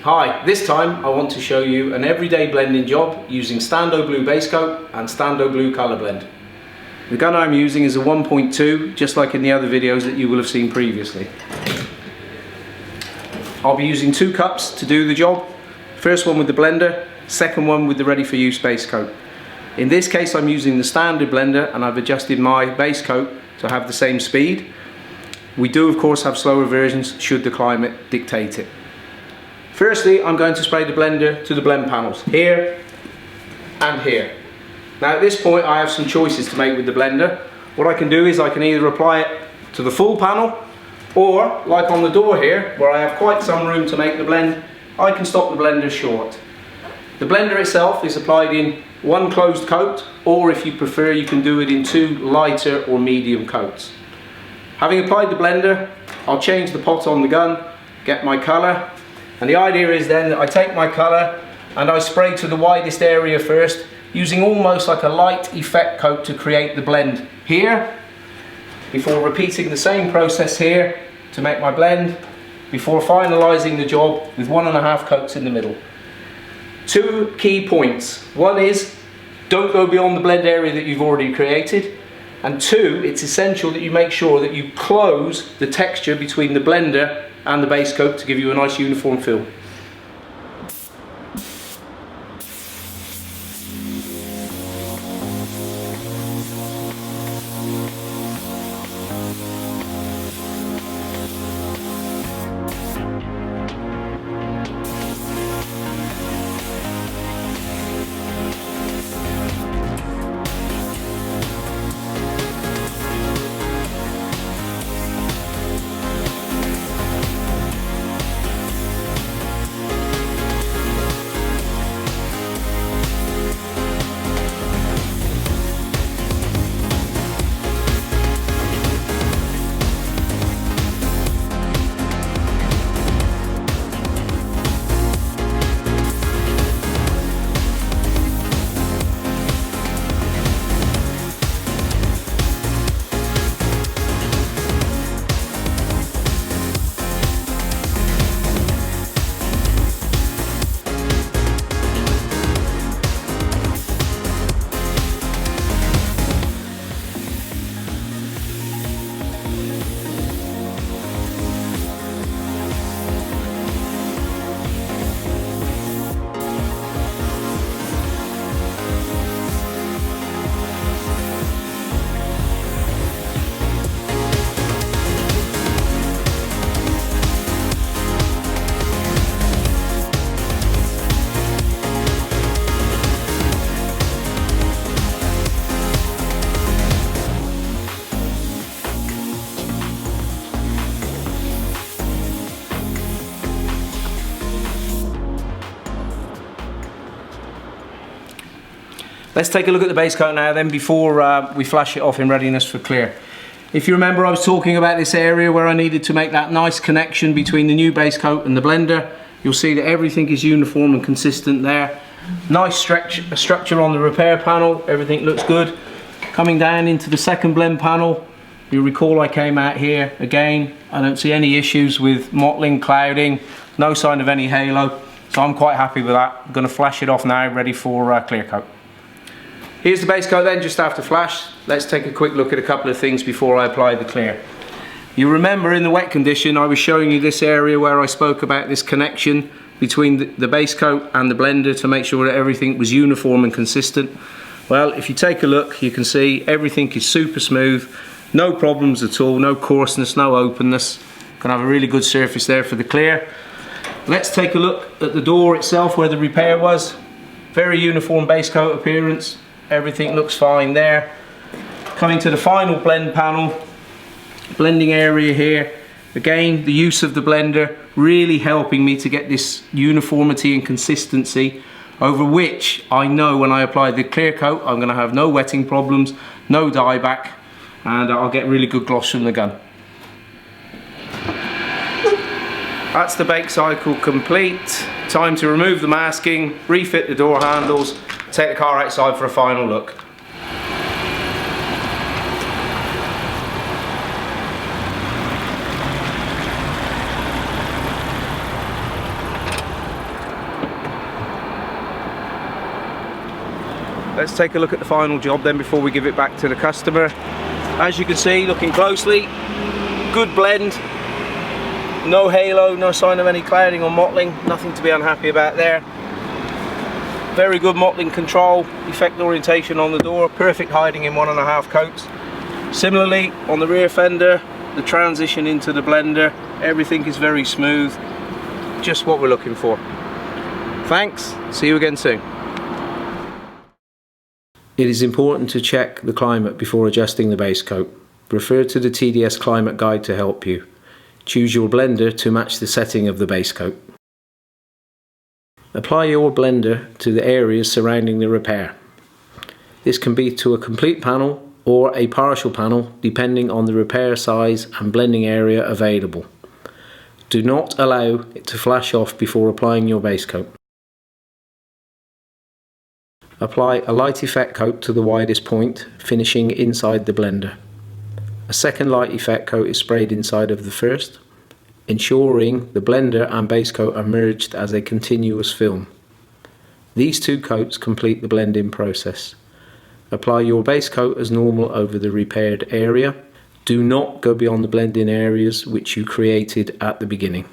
Hi, this time I want to show you an everyday blending job using Standoblue base coat and Standoblue colour blend. The gun I'm using is a 1.2, just like in the other videos that you will have seen previously. I'll be using 2 cups to do the job. First one with the blender, second one with the ready for use base coat. In this case I'm using the standard blender and I've adjusted my base coat to have the same speed. We do of course have slower versions should the climate dictate it. Firstly, I'm going to spray the blender to the blend panels, here and here. Now at this point I have some choices to make with the blender. What I can do is I can either apply it to the full panel, or like on the door here, where I have quite some room to make the blend, I can stop the blender short. The blender itself is applied in 1 closed coat, or if you prefer you can do it in 2 lighter or medium coats. Having applied the blender, I'll change the pot on the gun, get my colour, and the idea is then that I take my colour and I spray to the widest area first, using almost like a light effect coat to create the blend here, before repeating the same process here to make my blend, before finalising the job with 1.5 coats in the middle. 2 key points. One is, don't go beyond the blend area that you've already created, and 2, it's essential that you make sure that you close the texture between the blender and the base coat to give you a nice uniform feel. Let's take a look at the base coat now then before we flash it off in readiness for clear. If you remember, I was talking about this area where I needed to make that nice connection between the new base coat and the blender. You'll see that everything is uniform and consistent there. Nice structure on the repair panel, everything looks good. Coming down into the second blend panel, you recall I came out here again. I don't see any issues with mottling, clouding, no sign of any halo, so I'm quite happy with that. I'm going to flash it off now, ready for clear coat. Here's the base coat then, just after flash. Let's take a quick look at a couple of things before I apply the clear. You remember in the wet condition I was showing you this area where I spoke about this connection between the base coat and the blender to make sure that everything was uniform and consistent. Well, if you take a look, you can see everything is super smooth, no problems at all, no coarseness, no openness. Gonna have a really good surface there for the clear. Let's take a look at the door itself where the repair was. Very uniform base coat appearance. Everything looks fine there. Coming to the final blend panel, blending area here. Again, the use of the blender really helping me to get this uniformity and consistency, over which I know when I apply the clear coat I'm going to have no wetting problems, no dieback, and I'll get really good gloss from the gun. That's the bake cycle complete. Time to remove the masking, refit the door handles, take the car outside for a final look. let's take a look at the final job then before we give it back to the customer. As you can see, looking closely, good blend, no halo, no sign of any clouding or mottling, nothing to be unhappy about there. Very good mottling control, effect orientation on the door, perfect hiding in 1.5 coats. Similarly on the rear fender, the transition into the blender, everything is very smooth, just what we're looking for. Thanks, see you again soon. It is important to check the climate before adjusting the base coat. Refer to the TDS climate guide to help you. Choose your blender to match the setting of the base coat. Apply your blender to the areas surrounding the repair. This can be to a complete panel or a partial panel depending on the repair size and blending area available. Do not allow it to flash off before applying your base coat. Apply a light effect coat to the widest point, finishing inside the blender. A second light effect coat is sprayed inside of the first, ensuring the blender and base coat are merged as a continuous film. These two coats complete the blend-in process. Apply your base coat as normal over the repaired area. Do not go beyond the blend-in areas which you created at the beginning.